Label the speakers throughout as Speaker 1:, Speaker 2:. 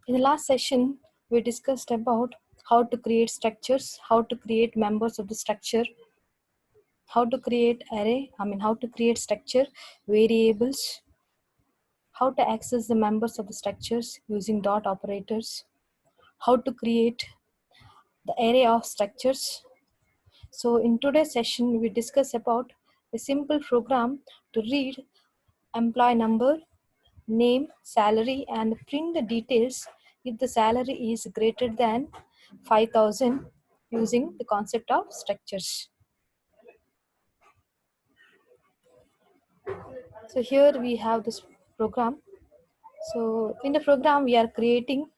Speaker 1: In the last session, we discussed about how to create structures, how to create members of the structure, how to create how to create structure, variables, how to access the members of the structures using dot operators, how to create the array of structures. So in today's session, we discuss about a simple program to read employee number, name, salary, and print the details if the salary is greater than 5,000 using the concept of structures. So here we have this program. So in the program we are creating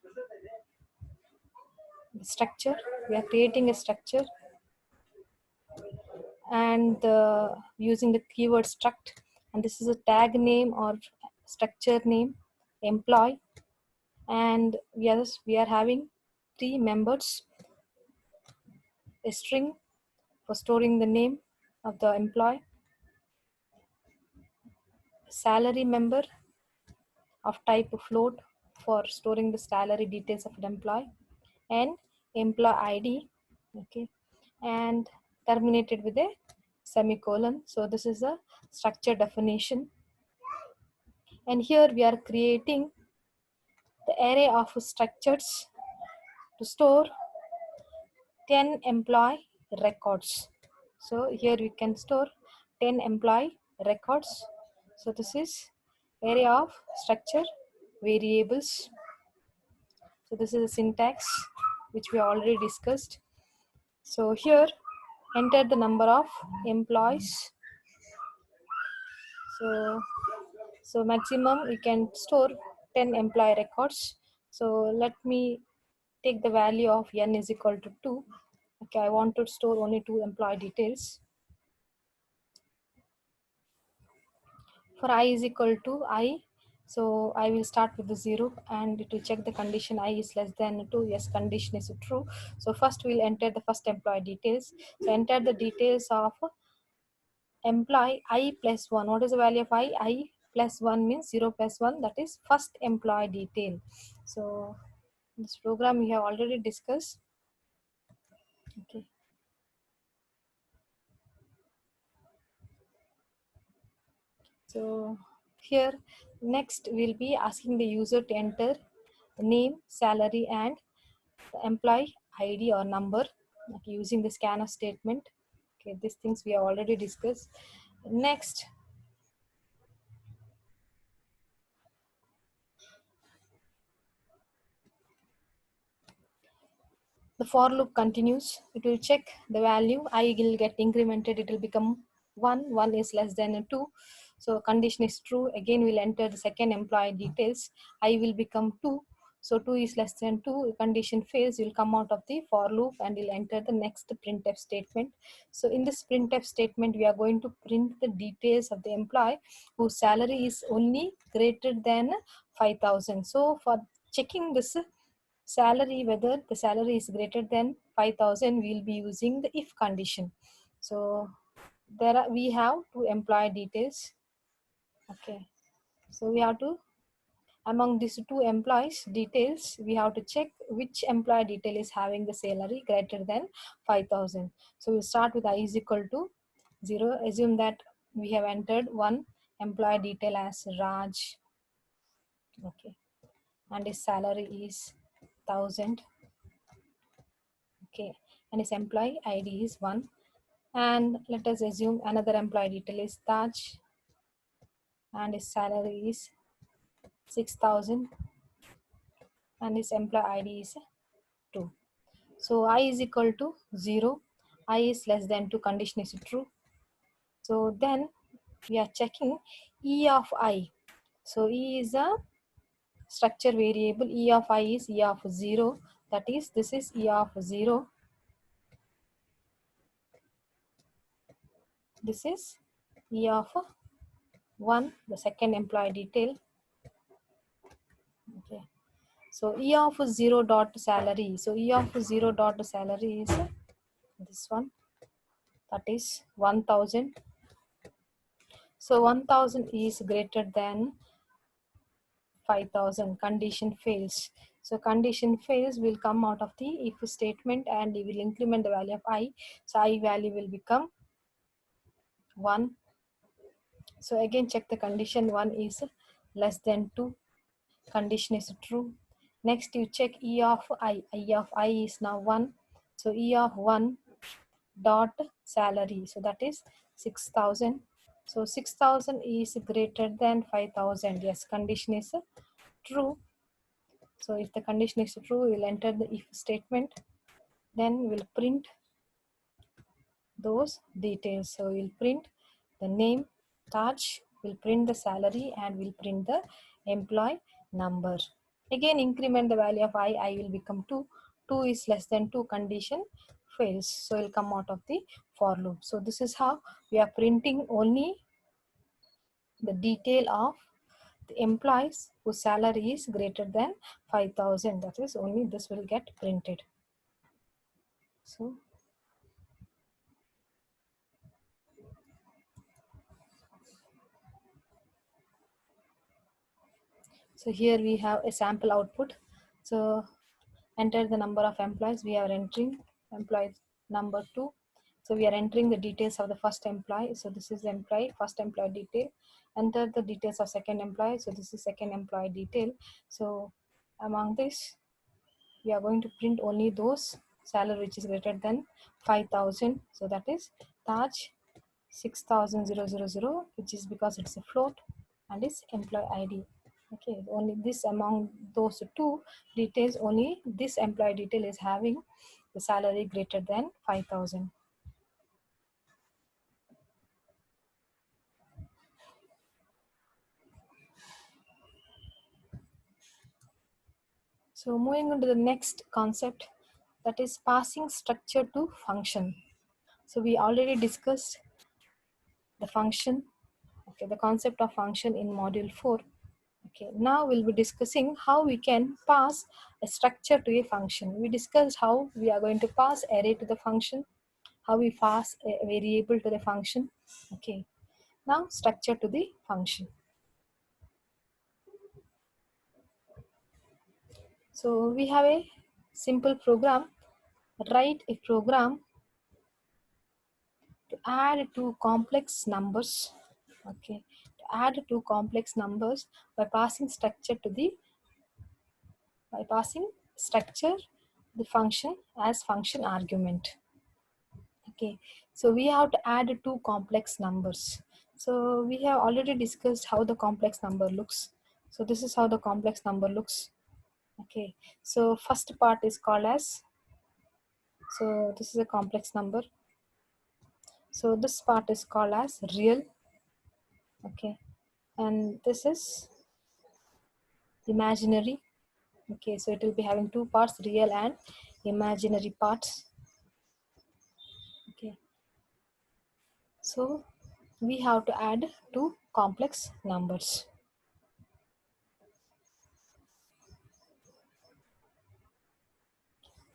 Speaker 1: the structure. We are creating a structure and using the keyword struct, and this is a tag name or structure name, employee, and we are having three members, a string for storing the name of the employee, salary member of type float for storing the salary details of the employee, and employee ID, okay, and terminated with a semicolon. So this is a structure definition, and here we are creating the array of structures to store 10 employee records. So here we can store 10 employee records. So this is array of structure variables. So this is a syntax which we already discussed. So here enter the number of employees. So maximum we can store 10 employee records. So let me take the value of n is equal to 2. Okay, I want to store only 2 employee details. For I is equal to I, so I will start with the 0 and to check the condition I is less than 2. Yes, condition is true. So first we'll enter the first employee details. So enter the details of employee I plus 1. What is the value of I? I plus 1 means 0 plus 1, that is first employee detail. So this program we have already discussed. Okay. So here next we'll be asking the user to enter name, salary, and the employee ID or number, okay, using the scanf statement. Okay, these things we have already discussed. Next, the for loop continues. It will check the value. I will get incremented. It will become 1. 1 is less than 2. So condition is true. Again, we'll enter the second employee details. I will become 2. So 2 is less than 2. Condition fails. You'll come out of the for loop and you'll enter the next printf statement. So in this printf statement, we are going to print the details of the employee whose salary is only greater than 5,000. So for checking this salary, whether the salary is greater than 5,000, we will be using the if condition. So we have two employee details. Okay, so we have to, among these two employees details, we have to check which employee detail is having the salary greater than 5,000. So we'll start with I is equal to 0. Assume that we have entered one employee detail as Raj. Okay, and his salary is 1,000. Okay, and his employee ID is 1. And let us assume another employee detail is Taj, and his salary is 6,000, and his employee ID is 2. So I is equal to 0. I is less than 2. Condition is true. So then we are checking E of I. So E is a structure variable. E of I is E of 0. That is, this is E of 0. This is E of 1, the second employee detail. Okay. So E of 0 dot salary. So E of 0 dot salary is this one, that is 1,000. So 1,000 is greater than 5,000. Condition fails. So condition fails will come out of the if statement and we will increment the value of I. So I value will become 1. So again check the condition. 1 is less than 2. Condition is true. Next you check E of I. E of I is now 1. So E of 1 dot salary. So that is 6,000. So 6,000 is greater than 5,000. Yes, condition is true. So if the condition is true, we will enter the if statement. Then we'll print those details. So we'll print the name, Taj, we'll print the salary, and we'll print the employee number. Again, increment the value of I will become 2. 2 is less than 2, condition fails. So it will come out of the for loop. So this is how we are printing only the detail of the employees whose salary is greater than 5,000. That is only this will get printed. So here we have a sample output. So enter the number of employees. We are entering employee number 2. So we are entering the details of the first employee. So this is the employee, first employee detail. Enter the details of second employee. So this is second employee detail. So among this, we are going to print only those salary which is greater than 5,000. So that is Taj 6,000, which is because it's a float, and is employee ID. Okay, only this among those two details, only this employee detail is having the salary greater than 5,000. So moving on to the next concept, that is passing structure to function. So we already discussed the function, okay, the concept of function in module 4. Okay, now we'll be discussing how we can pass a structure to a function. We discussed how we are going to pass array to the function, how we pass a variable to the function. Okay, now structure to the function. So we have a simple program. Write a program to add two complex numbers. Okay, to add two complex numbers by passing structure the function as function argument. Okay, so we have to add two complex numbers. So we have already discussed how the complex number looks. So this is how the complex number looks. Okay, so first part is called as, so this is a complex number. So this part is called as real. Okay, and this is imaginary. Okay, so it will be having two parts, real and imaginary parts. Okay, so we have to add two complex numbers.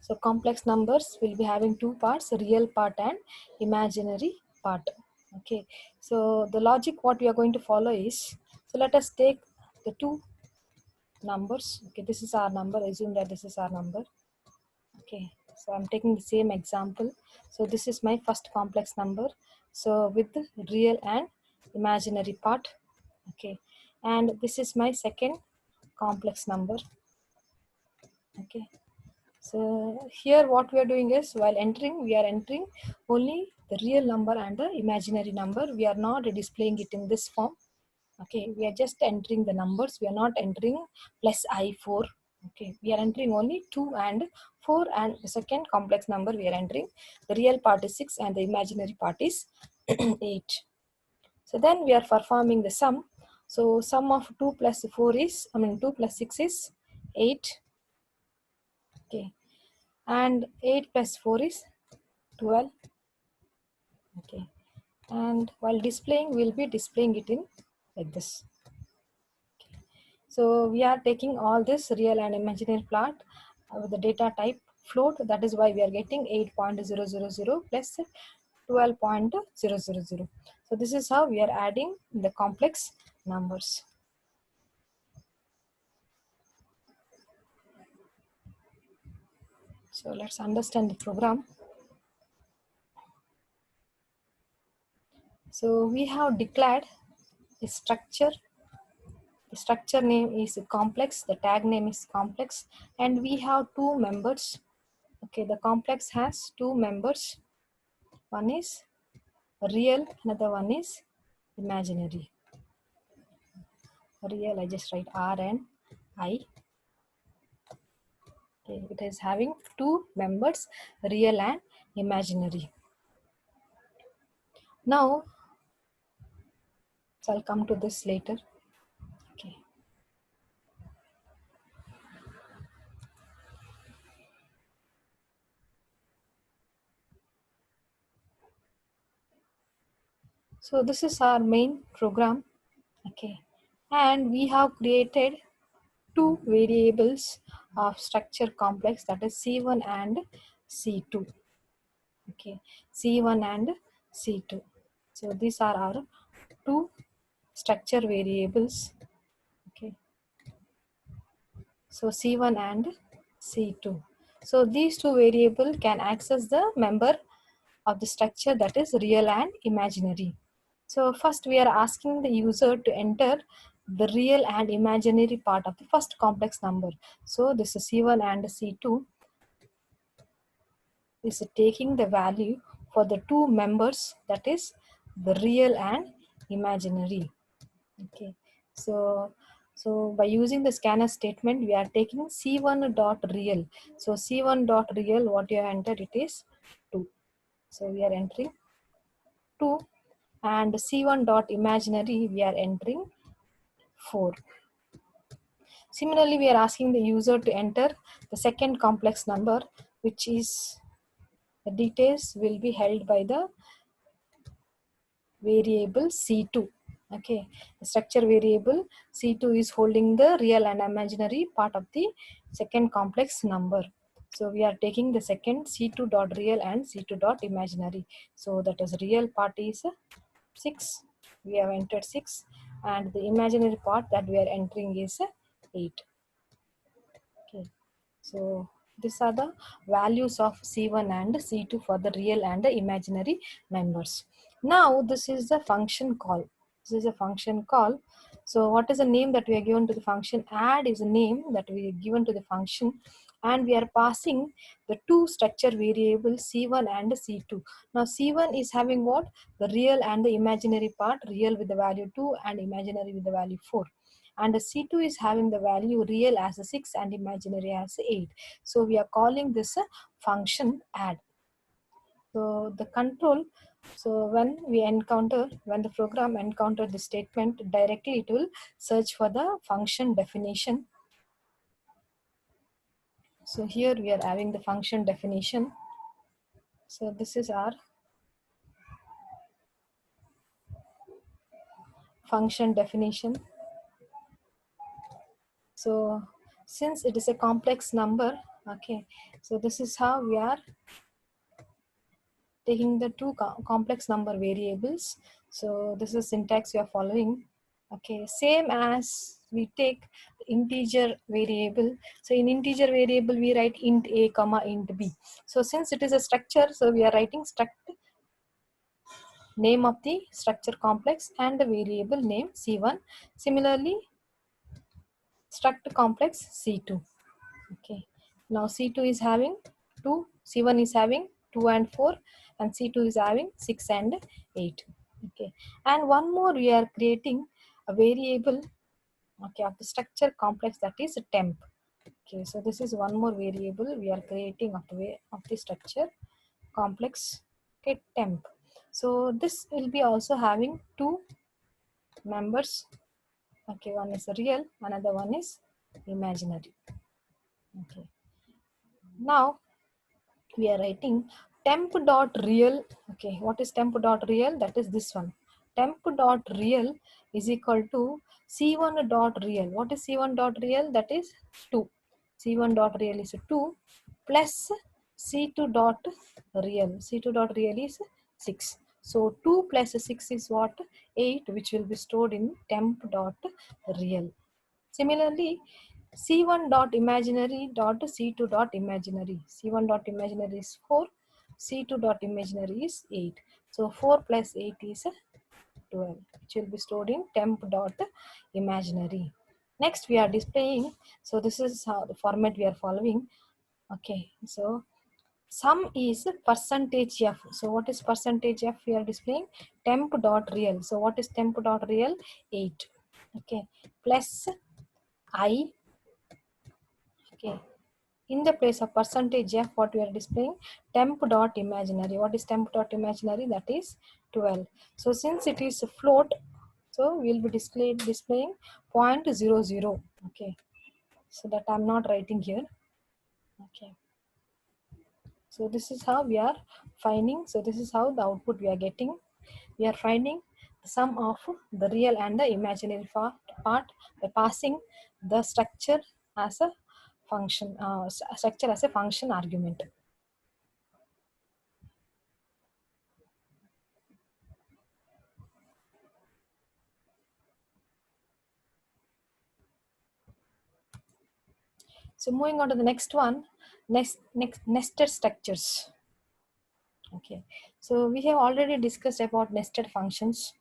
Speaker 1: So complex numbers will be having two parts, real part and imaginary part. Okay, so the logic what we are going to follow is, so let us take the two numbers. Okay, this is our number, assume that this is our number. Okay, so I'm taking the same example. So this is my first complex number, so with the real and imaginary part. Okay, and this is my second complex number. Okay, so here what we are doing is, while entering, we are entering only the real number and the imaginary number. We are not displaying it in this form. Okay, we are just entering the numbers. We are not entering plus I4. Okay, we are entering only 2 and 4, and the second complex number we are entering. The real part is 6 and the imaginary part is 8. So then we are performing the sum. So sum of 2 plus 4 is, 2 plus 6 is 8. Okay, and 8 plus 4 is 12. Okay, and while displaying, we'll be displaying it in like this. Okay. So we are taking all this real and imaginary part with the data type float. That is why we are getting 8.000 plus 12.000. So this is how we are adding the complex numbers. So let's understand the program. So we have declared a structure. The structure name is complex, the tag name is complex, and we have two members. Okay, the complex has two members. One is real, another one is imaginary. Real, I just write R and I. Okay, it is having two members, real and imaginary. Now, so I'll come to this later. Okay. So this is our main program. Okay. And we have created two variables of structure complex, that is C1 and C2. Okay. C1 and C2. So these are our two structure variables. Okay. So C1 and C2. So these two variables can access the member of the structure, that is real and imaginary. So first we are asking the user to enter the real and imaginary part of the first complex number. So this is C1 and C2 is taking the value for the two members, that is the real and imaginary. Okay. So by using the scanner statement, we are taking C1 dot real. So C1 dot real, what you have entered, it is 2. So we are entering 2, and C1 dot imaginary, we are entering 4. Similarly, we are asking the user to enter the second complex number, which is the details will be held by the variable C2. Okay, the structure variable C2 is holding the real and imaginary part of the second complex number. So we are taking the second C2 dot real and C2 dot imaginary. So that is real part is 6. We have entered 6, and the imaginary part that we are entering is 8. Okay. So these are the values of C1 and C2 for the real and the imaginary members. Now this is the function call. This is a function call. So what is the name that we are given to the function? Add is a name that we are given to the function, and we are passing the two structure variables C1 and C2. Now C1 is having what? The real and the imaginary part, real with the value 2 and imaginary with the value 4. And C2 is having the value real as a 6 and imaginary as 8. So we are calling this a function add. So the control, so when the program encounter the statement, directly it will search for the function definition. So here we are having the function definition. So this is our function definition. So since it is a complex number, okay, so this is how we are taking the two complex number variables. So this is syntax we are following. Okay, same as we take the integer variable. So in integer variable we write int a comma int b. So since it is a structure, so we are writing struct name of the structure complex and the variable name C1. Similarly, struct complex C2. Okay, now C2 is having 2, C1 is having 2 and 4, and C2 is having 6 and 8. Okay, and one more we are creating a variable, okay, of the structure complex, that is temp. Okay, so this is one more variable we are creating of the way of the structure complex. Okay, temp. So this will be also having two members. Okay, one is real, another one is imaginary. Okay, now we are writing temp dot real. Okay, what is temp dot real? That is this one. Temp dot real is equal to C1 dot real. What is C1 dot real? That is 2. C1 dot real is 2 plus C2 dot real. C2 dot real is 6. So 2 plus 6 is what? 8, which will be stored in temp dot real. Similarly, C1 dot imaginary dot C2 dot imaginary. C1 dot imaginary is 4. C2 dot imaginary is 8. So 4 plus 8 is 12, which will be stored in temp dot imaginary. Next we are displaying, so this is how the format we are following. Okay, so sum is percentage f. So what is percentage f we are displaying? Temp dot real. So what is temp dot real? 8. Okay, plus I. Okay, in the place of percentage f, what we are displaying? Temp dot imaginary. What is temp dot imaginary? That is 12. So since it is a float, so we will be displaying 0.00. Okay, so that I'm not writing here. Okay, so this is how we are finding. So this is how the output we are getting. We are finding the sum of the real and the imaginary part by passing the structure as a function, structure as a function argument. So moving on to the next one, next nested structures. Okay, so we have already discussed about nested functions.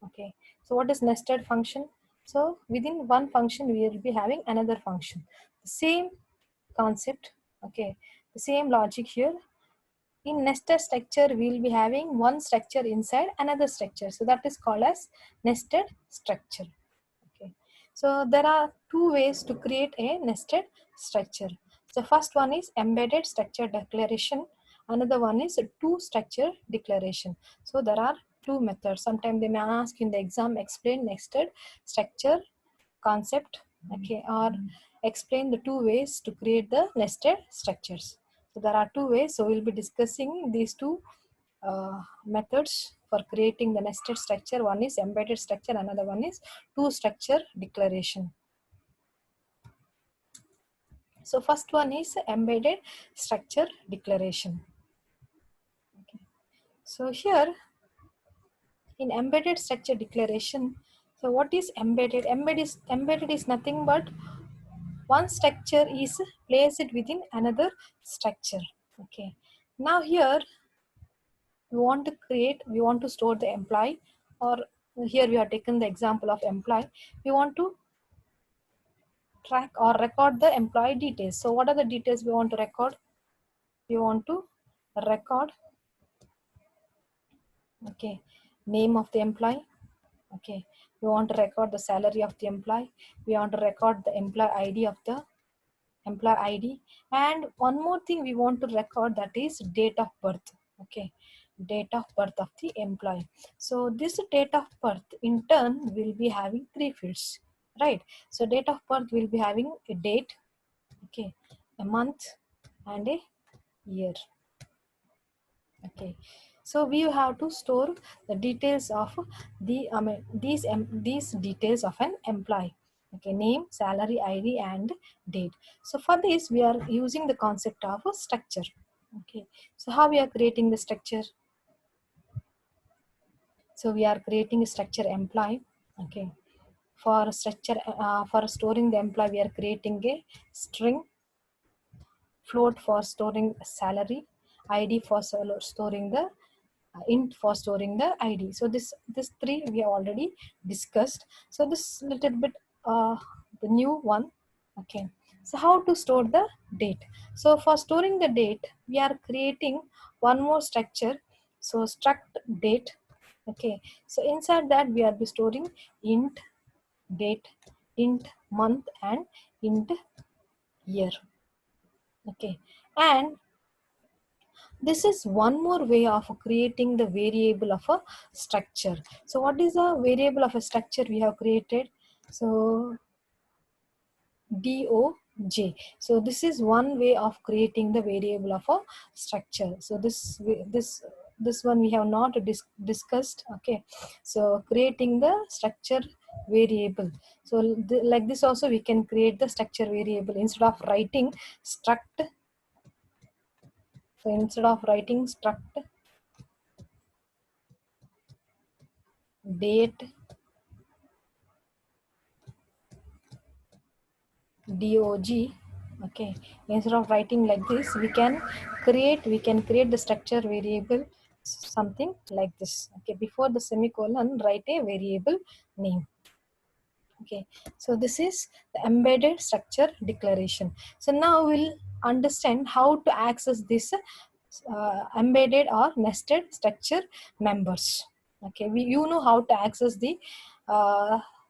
Speaker 1: Okay, so what is nested function? So within one function we will be having another function. The same concept. Okay, the same logic here. In nested structure we will be having one structure inside another structure. So that is called as nested structure. Okay, so there are two ways to create a nested structure. The first one is embedded structure declaration. Another one is two structure declaration. So there are two methods. Sometimes they may ask in the exam, explain nested structure concept. Okay, or explain the two ways to create the nested structures. So there are two ways. So we'll be discussing these two methods for creating the nested structure. One is embedded structure, another one is two structure declaration. So first one is embedded structure declaration. Okay. So here in embedded structure declaration, so what is embedded? Embedded is nothing but one structure is placed within another structure. Okay. Now here we want to store the employee, or here we have taken the example of employee. We want to track or record the employee details. So what are the details we want to record? We want to record, okay, name of the employee. Okay, we want to record the salary of the employee. We want to record the employee ID of the employee ID. And one more thing we want to record, that is date of birth. Okay, date of birth of the employee. So this date of birth in turn will be having three fields, right? So date of birth will be having a date, okay, a month and a year. Okay, so we have to store the details of these details of an employee. Okay, name, salary, ID and date. So for this we are using the concept of a structure. Okay, so how we are creating the structure? So we are creating a structure employee. Okay, for structure for storing the employee we are creating a string, float for storing salary, ID for storing the int for storing the ID. So this three we have already discussed. So this little bit the new one. Okay. So how to store the date? So for storing the date, we are creating one more structure. So struct date. Okay. So inside that we are be storing int date, int month and int year. Okay. And this is one more way of creating the variable of a structure. So what is a variable of a structure we have created? So doj. So this is one way of creating the variable of a structure. So this one we have not discussed. Okay, so creating the structure variable. So like this also we can create the structure variable instead of writing struct. So instead of writing struct date dog. Okay, instead of writing like this, we can create the structure variable something like this. Okay, before the semicolon, write a variable name. Okay, so this is the embedded structure declaration. So now we'll understand how to access this embedded or nested structure members. Okay, you know how to access the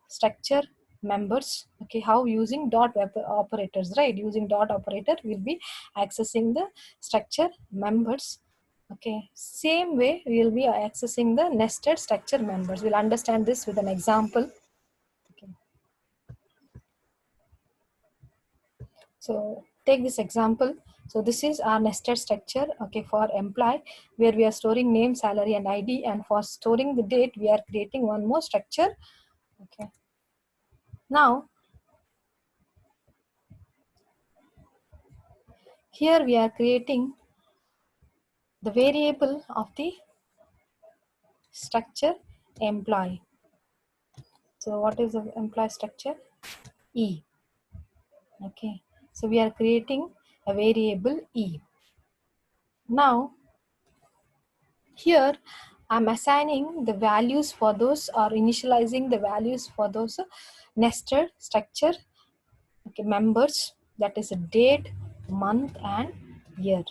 Speaker 1: structure members. Okay, how using dot operators, right? Using dot operator we'll be accessing the structure members. Okay, same way we will be accessing the nested structure members. We'll understand this with an example. Okay. So take this example. So this is our nested structure, okay, for employee, where we are storing name, salary, and ID. And for storing the date, we are creating one more structure. Okay. Now, here we are creating the variable of the structure employee. So what is the employee structure? E. Okay. So we are creating a variable E. Now, here I'm assigning the values for those, or initializing the values for those nested structure, okay, members, that is a date, month, and year.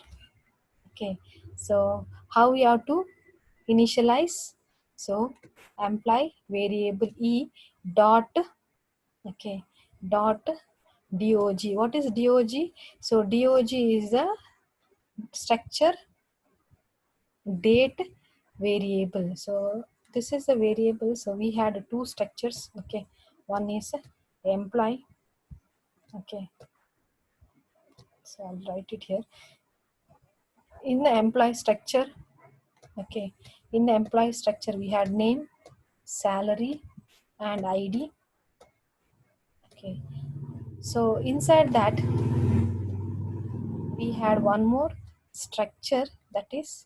Speaker 1: Okay, so how we have to initialize? So apply variable E dot, okay, dot dog. What is dog? So dog is the structure date variable. So this is the variable. So we had two structures. Okay, one is employee. Okay, so I'll write it here. In the employee structure, okay, in the employee structure we had name, salary, and ID. Okay, so inside that we had one more structure, that is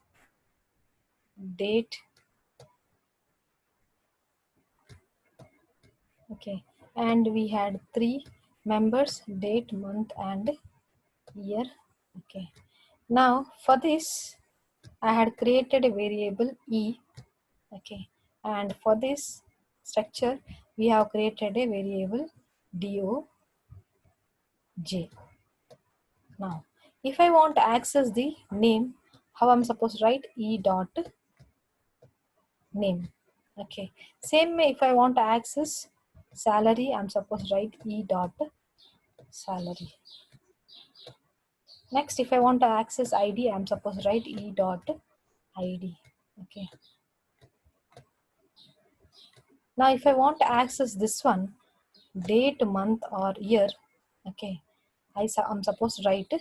Speaker 1: date. Okay, and we had three members: date, month, and year. Okay, now for this I had created a variable E. Okay, and for this structure we have created a variable doj. Now if I want to access the name, how I'm supposed to write? E dot name. Okay, same way if I want to access salary, I'm supposed to write E dot salary. Next, if I want to access ID, I'm supposed to write E dot ID. Okay, now if I want to access this one, date, month, or year, okay, I'm supposed to write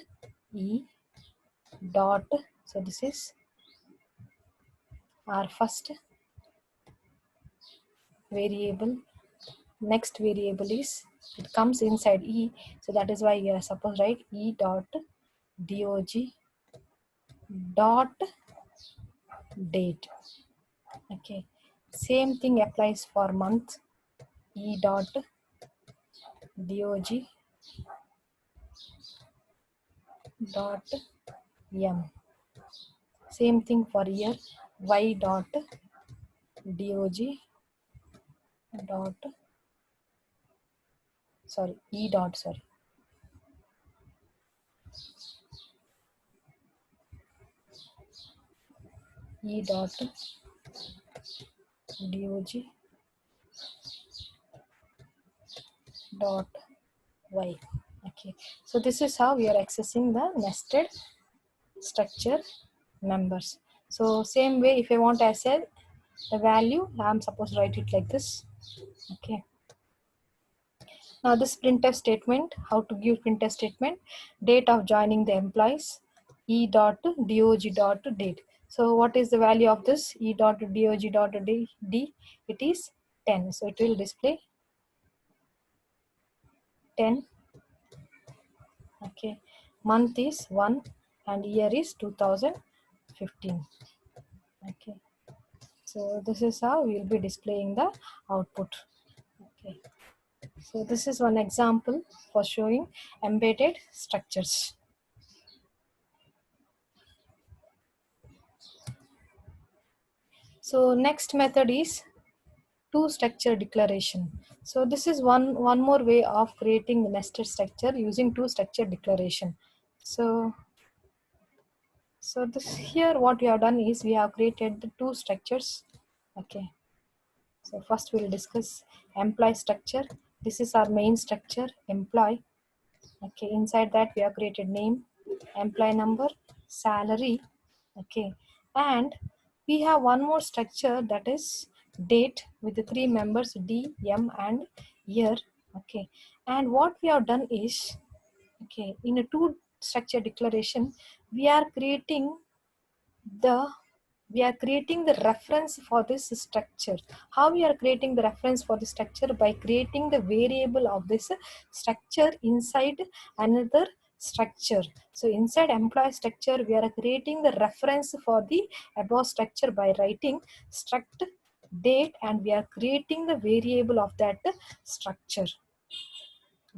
Speaker 1: E dot. So this is our first variable. Next variable is, it comes inside E, so that is why we are supposed to write E dot dog dot date. Okay, same thing applies for month. E dot dog dot m. Same thing for year. Y dot dog dot, sorry, E dot, sorry, E dot dog dot y. Okay, so this is how we are accessing the nested structure members. So same way, if I want to access the value, I'm supposed to write it like this. Okay, now this printf statement, how to give printf statement? Date of joining the employees, E dot dog dot date. So what is the value of this E dot dog dot d? It is 10. So it will display 10. Okay, month is 1 and year is 2015. Okay, so this is how we will be displaying the output. Okay, So this is one example for showing embedded structures. So next method is two structure declaration. So this is one more way of creating the nested structure using two structure declaration. So this here what we have done is we have created the two structures. Okay. So first we'll discuss employee structure. This is our main structure, employee. Okay, inside that we have created name, employee number, salary. Okay, and we have one more structure, that is date, with the three members D, M and year. Okay, and what we have done is, okay, in a two structure declaration we are creating the reference for this structure. How we are creating the reference for the structure? By creating the variable of this structure inside another structure. So inside employee structure we are creating the reference for the above structure by writing struct date, and we are creating the variable of that structure.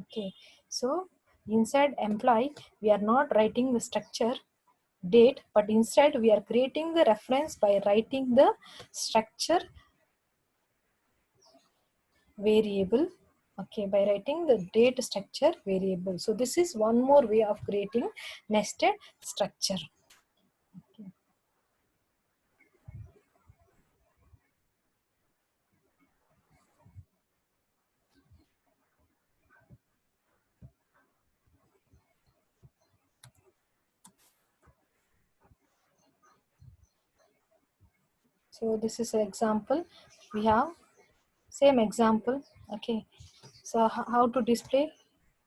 Speaker 1: Okay, so inside employee we are not writing the structure date, but instead we are creating the reference by writing the structure variable. Okay, by writing the date structure variable. So this is one more way of creating nested structure. Okay. So this is an example. We have same example. Okay, so how to display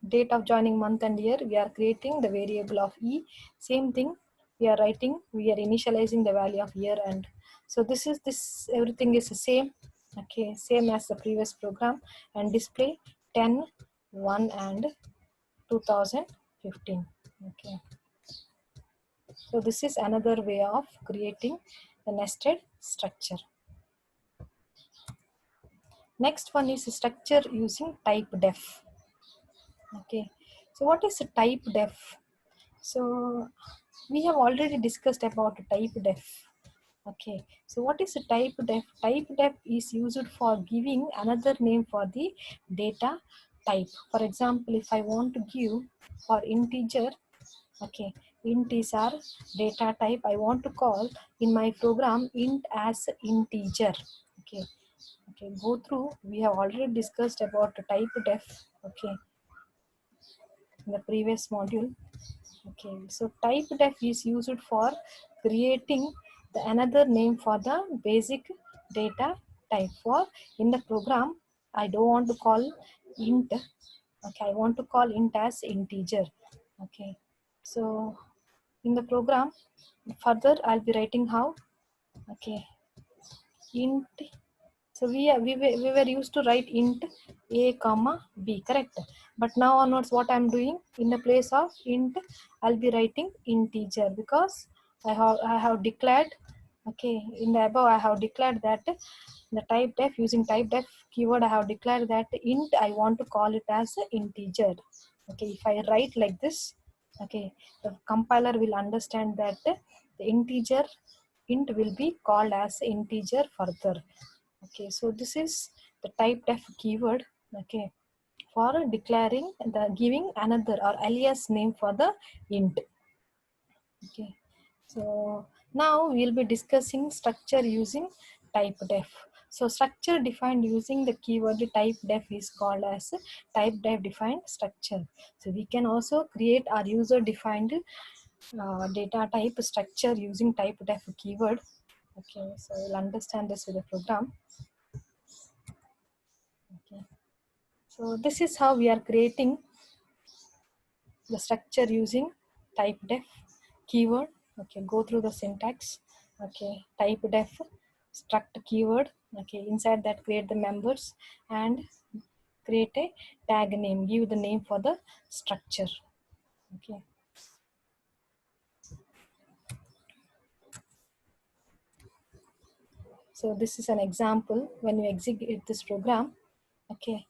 Speaker 1: date of joining month and year? We are creating the variable of E. Same thing, we are writing, we are initializing the value of year, and so this everything is the same. Okay, same as the previous program, and display 10, 1 and 2015. Okay, so this is another way of creating the nested structure. Next one is structure using type def. Okay, so what is a type def? So we have already discussed about type def. Okay, so what is a type def? Type def is used for giving another name for the data type. For example, if I want to give for integer, okay, int is our data type, I want to call in my program int as integer. Okay, okay, go through, we have already discussed about the type def. Okay, in the previous module. Okay, so type def is used for creating the another name for the basic data type. For in the program, I don't want to call int. Okay, I want to call int as integer. Okay, so in the program, further I'll be writing how. Okay, int. So we were used to write int a comma b, correct? But now onwards what I'm doing, in the place of int I'll be writing integer, because I have declared, okay, in the above I have declared that the type def, using type def keyword I have declared that int I want to call it as integer. Okay, if I write like this, okay, the compiler will understand that the integer int will be called as integer further. Okay, so this is the type def keyword, okay, for declaring the giving another or alias name for the int. Okay, so now we'll be discussing structure using type def. So structure defined using the keyword type def is called as type def defined structure. So we can also create our user defined data type structure using type def keyword. Okay, so we'll understand this with the program. Okay, so this is how we are creating the structure using type def keyword. Okay, go through the syntax. Okay, type def struct keyword. Okay, inside that create the members and create a tag name, give the name for the structure. Okay, so this is an example when you execute this program. Okay,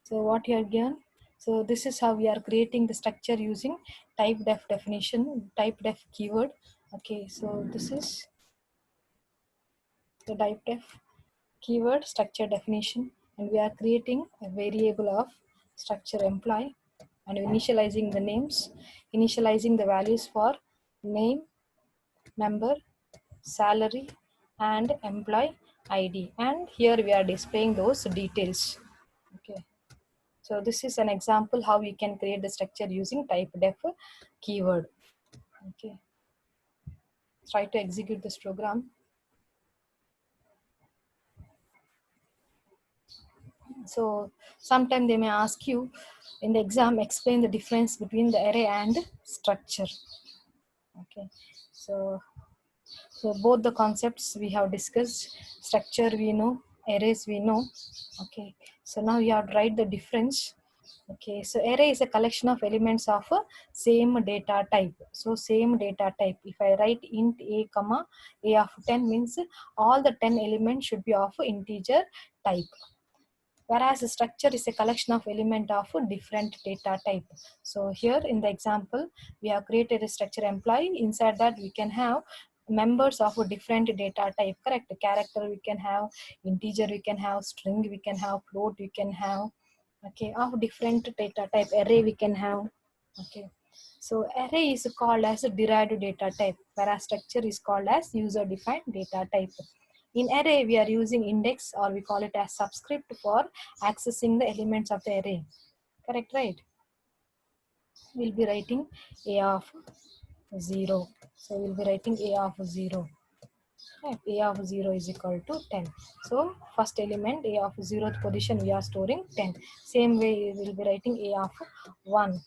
Speaker 1: So what you are given. So this is how we are creating the structure using type def definition, type def keyword. Okay, so this is the type def keyword structure definition, and we are creating a variable of structure employee and initializing the names, initializing the values for name, member, salary, and employee ID. And here we are displaying those details. Okay. So this is an example how we can create the structure using type def keyword. Okay. Try to execute this program. So sometime they may ask you in the exam, explain the difference between the array and structure. Okay. So both the concepts we have discussed, structure we know, arrays we know. Okay. So now you have to write the difference. Okay, so array is a collection of elements of a same data type. So same data type. If I write int a comma a of 10 means all the 10 elements should be of integer type. Whereas a structure is a collection of element of a different data type. So here in the example, we have created a structure employee. Inside that we can have members of a different data type, correct? Character we can have, integer we can have, string we can have, float we can have, okay, of different data type. Array we can have, okay. So array is called as a derived data type, whereas structure is called as user defined data type. In array we are using index, or we call it as subscript, for accessing the elements of the array, correct, right? We'll be writing a of 0. So we'll be writing a of 0. Right. A of 0 is equal to 10. So first element a of 0th position we are storing 10. Same way we will be writing a of 1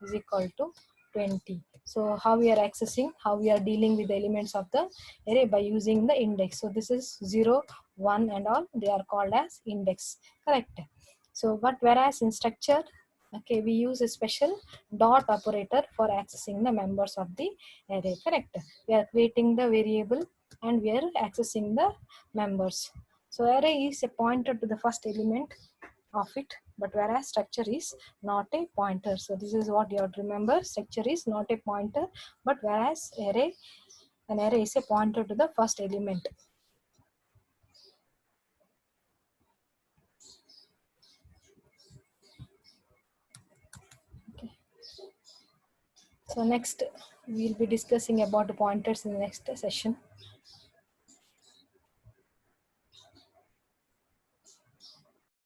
Speaker 1: is equal to 20. So how we are accessing, how we are dealing with the elements of the array by using the index. So this is 0, 1 and all, they are called as index, correct? So but whereas in structure, okay, we use a special dot operator for accessing the members of the array, correct? We are creating the variable and we are accessing the members. So array is a pointer to the first element of it, but whereas structure is not a pointer. So this is what you have to remember: structure is not a pointer, but whereas an array is a pointer to the first element. Okay. So next we'll be discussing about pointers in the next session.